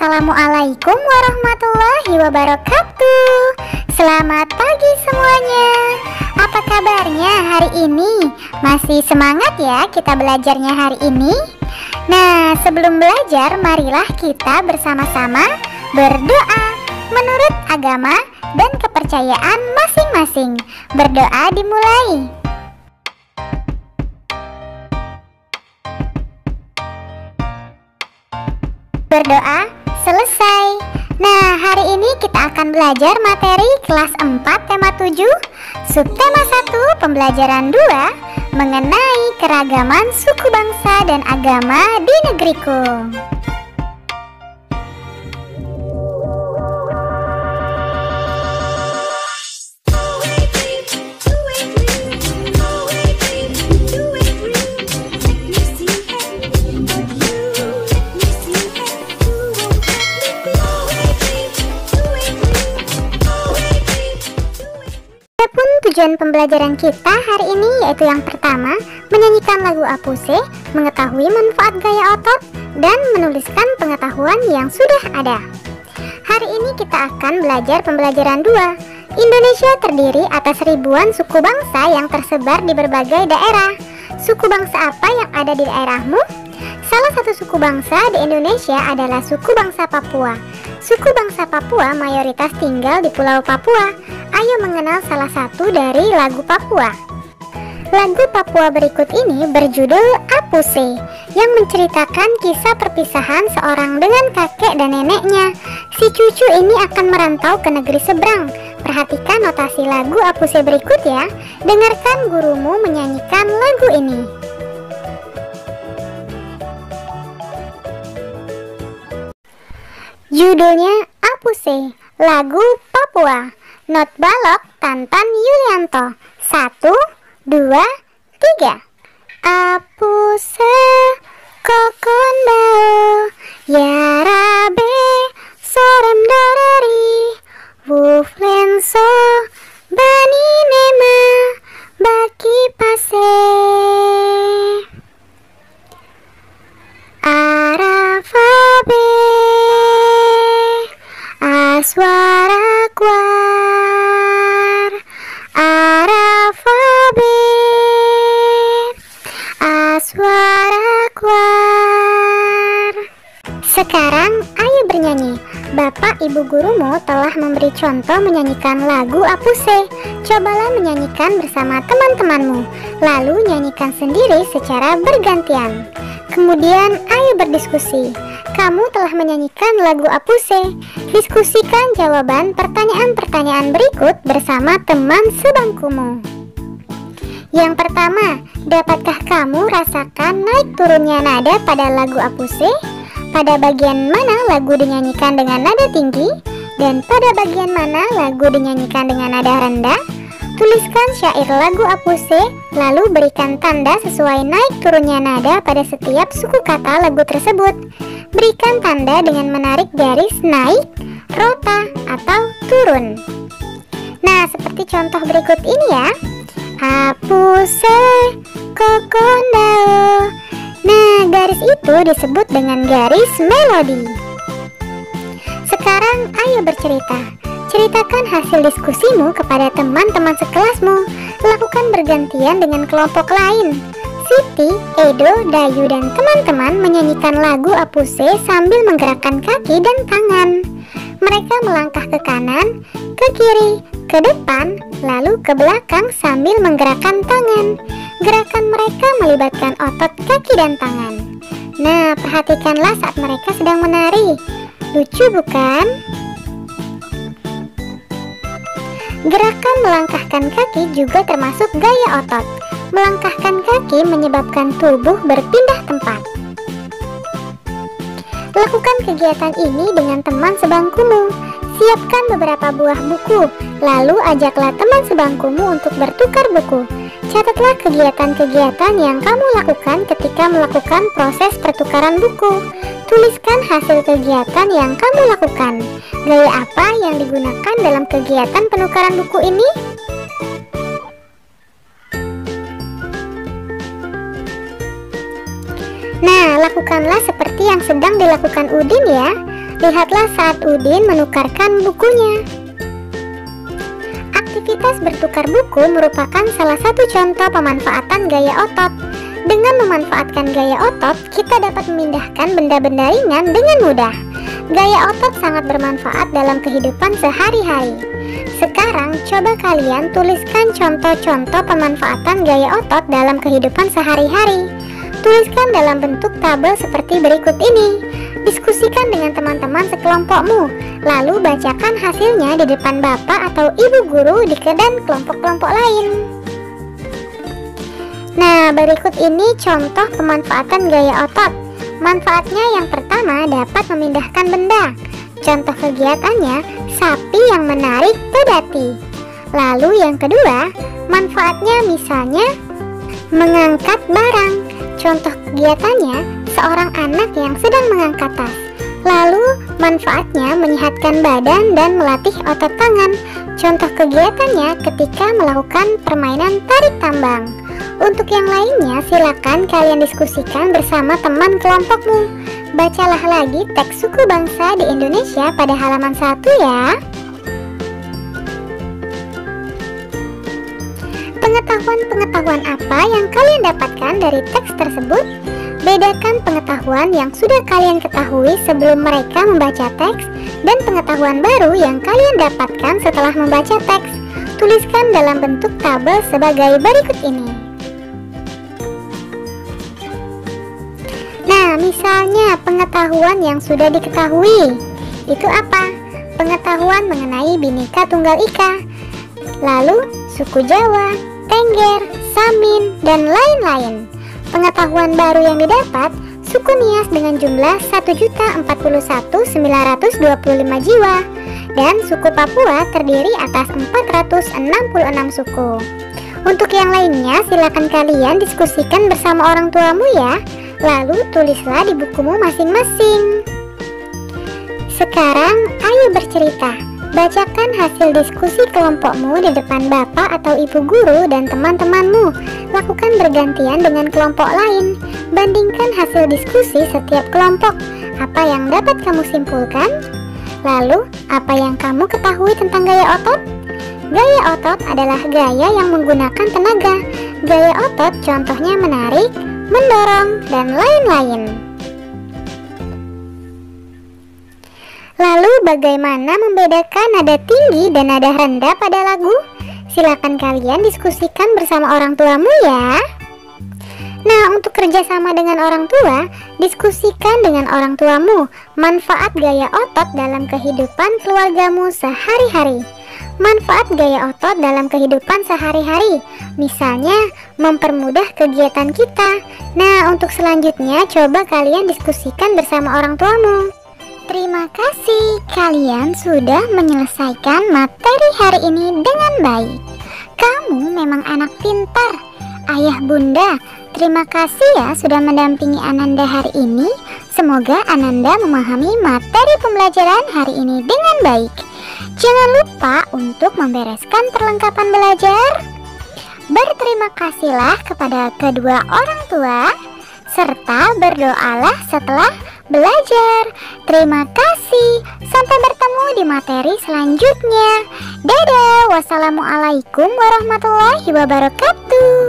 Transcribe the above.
Assalamualaikum warahmatullahi wabarakatuh. Selamat pagi semuanya. Apa kabarnya hari ini? Masih semangat ya kita belajarnya hari ini? Nah, sebelum belajar, marilah kita bersama-sama berdoa menurut agama dan kepercayaan masing-masing. Berdoa dimulai. Berdoa selesai. Nah, hari ini kita akan belajar materi kelas 4 tema 7, subtema 1 pembelajaran 2 mengenai keragaman suku bangsa dan agama di negeriku. Tujuan pembelajaran kita hari ini yaitu yang pertama, menyanyikan lagu Apuse, mengetahui manfaat gaya otot, dan menuliskan pengetahuan yang sudah ada. Hari ini kita akan belajar pembelajaran 2. Indonesia terdiri atas ribuan suku bangsa yang tersebar di berbagai daerah. Suku bangsa apa yang ada di daerahmu? Salah satu suku bangsa di Indonesia adalah suku bangsa Papua. Suku bangsa Papua mayoritas tinggal di Pulau Papua. Ayo mengenal salah satu dari lagu Papua. Lagu Papua berikut ini berjudul Apuse, yang menceritakan kisah perpisahan seorang dengan kakek dan neneknya. Si cucu ini akan merantau ke negeri seberang. Perhatikan notasi lagu Apuse berikut ya. Dengarkan gurumu menyanyikan lagu ini. Judulnya Apuse, lagu Papua. Not balok Tantan Yulianto. 1, 2, 3. Apuse kokon bao yarabe sorem dorari wuflenso bani nema baki pase arafabe aswara kwar arafabe aswara kwar. Sekarang ayo bernyanyi. Bapak ibu gurumu telah memberi contoh menyanyikan lagu Apuse. Cobalah menyanyikan bersama teman-temanmu, lalu nyanyikan sendiri secara bergantian. Kemudian ayo berdiskusi. Kamu telah menyanyikan lagu Apuse. Diskusikan jawaban pertanyaan-pertanyaan berikut bersama teman sebangkumu. Yang pertama, dapatkah kamu rasakan naik turunnya nada pada lagu Apuse? Pada bagian mana lagu dinyanyikan dengan nada tinggi? Dan pada bagian mana lagu dinyanyikan dengan nada rendah? Tuliskan syair lagu Apuse, lalu berikan tanda sesuai naik turunnya nada pada setiap suku kata lagu tersebut. Berikan tanda dengan menarik garis naik, rota, atau turun. Nah, seperti contoh berikut ini ya. Apuse kokon dao. Nah, garis itu disebut dengan garis melodi. Sekarang ayo bercerita. Ceritakan hasil diskusimu kepada teman-teman sekelasmu. Lakukan bergantian dengan kelompok lain. Siti, Edo, Dayu, dan teman-teman menyanyikan lagu Apuse sambil menggerakkan kaki dan tangan. Mereka melangkah ke kanan, ke kiri, ke depan, lalu ke belakang sambil menggerakkan tangan. Gerakan mereka melibatkan otot kaki dan tangan. Nah, perhatikanlah saat mereka sedang menari. Lucu bukan? Gerakan melangkahkan kaki juga termasuk gaya otot. Melangkahkan kaki menyebabkan tubuh berpindah tempat. Lakukan kegiatan ini dengan teman sebangkumu. Siapkan beberapa buah buku, lalu ajaklah teman sebangkumu untuk bertukar buku. Catatlah kegiatan-kegiatan yang kamu lakukan ketika melakukan proses pertukaran buku. Tuliskan hasil kegiatan yang kamu lakukan. Gaya apa yang digunakan dalam kegiatan penukaran buku ini? Nah, lakukanlah seperti yang sedang dilakukan Udin ya. Lihatlah saat Udin menukarkan bukunya. Aktivitas bertukar buku merupakan salah satu contoh pemanfaatan gaya otot. Dengan memanfaatkan gaya otot, kita dapat memindahkan benda-benda ringan dengan mudah. Gaya otot sangat bermanfaat dalam kehidupan sehari-hari. Sekarang, coba kalian tuliskan contoh-contoh pemanfaatan gaya otot dalam kehidupan sehari-hari. Tuliskan dalam bentuk tabel seperti berikut ini. Diskusikan dengan teman-teman sekelompokmu, lalu bacakan hasilnya di depan bapak atau ibu guru dan kelompok-kelompok lain. Nah, berikut ini contoh pemanfaatan gaya otot. Manfaatnya yang pertama dapat memindahkan benda. Contoh kegiatannya, sapi yang menarik pedati. Lalu yang kedua, manfaatnya misalnya mengangkat barang. Contoh kegiatannya, seorang anak yang sedang mengangkat tas. Lalu manfaatnya menyehatkan badan dan melatih otot tangan. Contoh kegiatannya ketika melakukan permainan tarik tambang. Untuk yang lainnya silakan kalian diskusikan bersama teman kelompokmu. Bacalah lagi teks suku bangsa di Indonesia pada halaman 1 ya. Pengetahuan-pengetahuan apa yang kalian dapatkan dari teks tersebut? Bedakan pengetahuan yang sudah kalian ketahui sebelum mereka membaca teks dan pengetahuan baru yang kalian dapatkan setelah membaca teks. Tuliskan dalam bentuk tabel sebagai berikut ini. Nah, misalnya pengetahuan yang sudah diketahui. Itu apa? Pengetahuan mengenai Bhinneka Tunggal Ika, lalu suku Jawa, Tengger, Samin, dan lain-lain. Pengetahuan baru yang didapat, suku Nias dengan jumlah 1.041.925 jiwa, dan suku Papua terdiri atas 466 suku. Untuk yang lainnya, silakan kalian diskusikan bersama orang tuamu ya, lalu tulislah di bukumu masing-masing. Sekarang, ayo bercerita. Bacakan hasil diskusi kelompokmu di depan bapak atau ibu guru dan teman-temanmu. Lakukan bergantian dengan kelompok lain. Bandingkan hasil diskusi setiap kelompok. Apa yang dapat kamu simpulkan? Lalu, apa yang kamu ketahui tentang gaya otot? Gaya otot adalah gaya yang menggunakan tenaga. Gaya otot contohnya menarik, mendorong, dan lain-lain. Lalu bagaimana membedakan nada tinggi dan nada rendah pada lagu? Silakan kalian diskusikan bersama orang tuamu ya. Nah, untuk kerjasama dengan orang tua, diskusikan dengan orang tuamu manfaat gaya otot dalam kehidupan keluargamu sehari-hari. Manfaat gaya otot dalam kehidupan sehari-hari, misalnya mempermudah kegiatan kita. Nah, untuk selanjutnya coba kalian diskusikan bersama orang tuamu. Terima kasih, kalian sudah menyelesaikan materi hari ini dengan baik. Kamu memang anak pintar. Ayah bunda, terima kasih ya sudah mendampingi Ananda hari ini. Semoga Ananda memahami materi pembelajaran hari ini dengan baik. Jangan lupa untuk membereskan perlengkapan belajar. Berterima kasihlah kepada kedua orang tua, serta berdoalah setelah belajar. Terima kasih. Sampai bertemu di materi selanjutnya. Dadah. Wassalamualaikum warahmatullahi wabarakatuh.